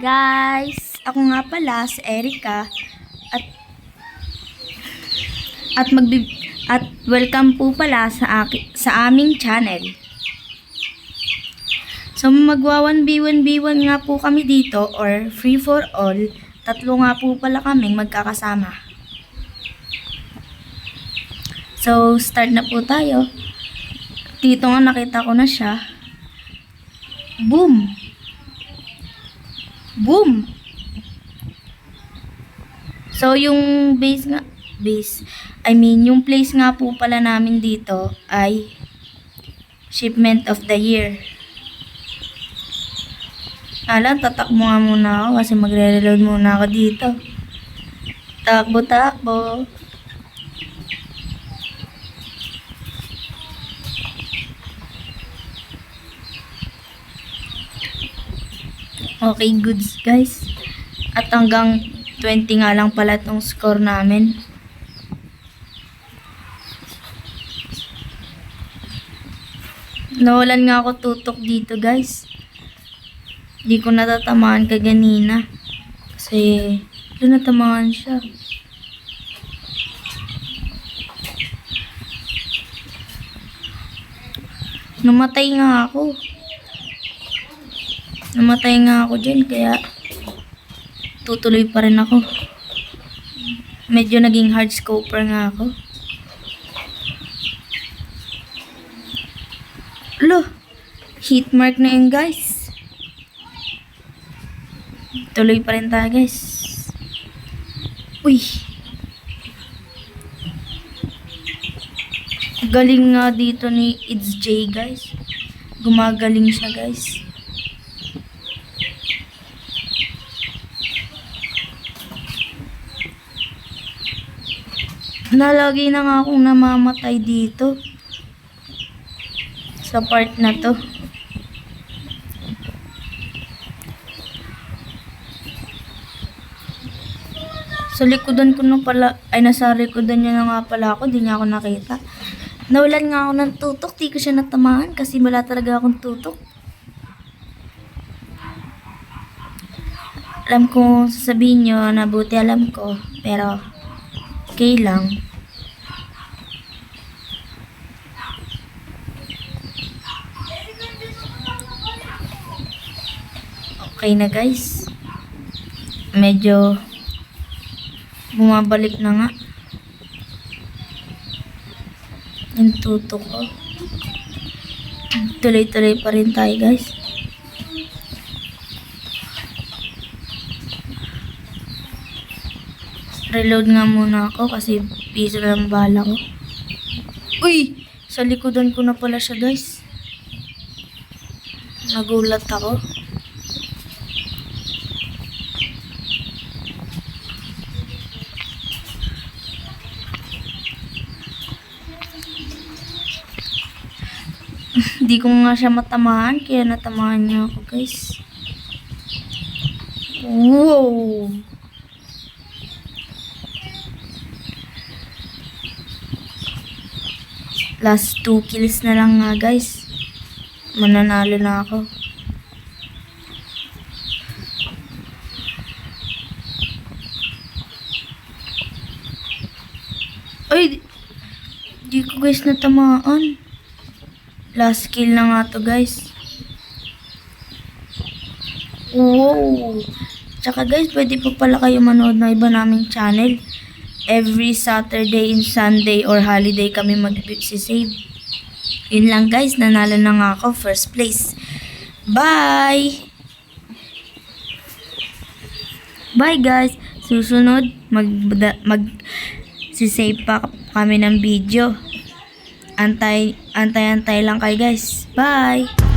guys! Ako nga pala si Erica at at welcome po pala sa aming channel. So magwa 1v1v1 nga po kami dito or free for all. Tatlo nga po pala kaming magkakasama. So start na po tayo. Dito nga nakita ko na siya. Boom! Boom! So, yung yung place nga po pala namin dito ay shipment of the year. Tatakbo nga muna ako kasi magre-reload muna ako dito. Takbo. Okay, goods guys. At hanggang 20 nga lang pala itong score namin. Nawalan nga ako tutok dito guys. Hindi ko natatamaan kaganina. Kasi natamaan siya. Namatay nga ako dyan, kaya tutuloy pa rin ako. Medyo naging hard scoper nga ako. Hit mark na yun guys. Tuloy pa rin tayo guys. Uy, galing nga dito ni It's J guys. Gumagaling siya guys. Nalagi na nga akong namamatay dito sa part na to. Sa likodan ko na pala, nasa likodan niya na nga pala ako, di niya ako nakita. Nawalan nga ako ng tutok, di ko siya natamaan kasi wala talaga akong tutok. Alam ko sasabihin nyo na buti alam ko, pero okay lang. Okay na guys. Medyo bumabalik na nga yung tutok ko. Tuloy-tuloy pa rin tayo guys. Reload nga muna ako kasi piso lang bala ko. Uy! Sa likodan ko na pala siya guys. Nagulat ako. Hindi ko nga siya matamaan, kaya natamaan niya ako guys. Wow! Last 2 kills na lang nga guys. Mananalo na ako. Ay! Di ko guys natamaan. Last kill na nga to guys. Wow! Tsaka guys, pwede po pala kayo manood ng iba naming channel. Every Saturday and Sunday or holiday kami mag-save. Yun lang guys, nanalo na nga ako, first place. Bye! Bye guys! Susunod, mag-save pa kami ng video. Antay lang kayo guys. Bye!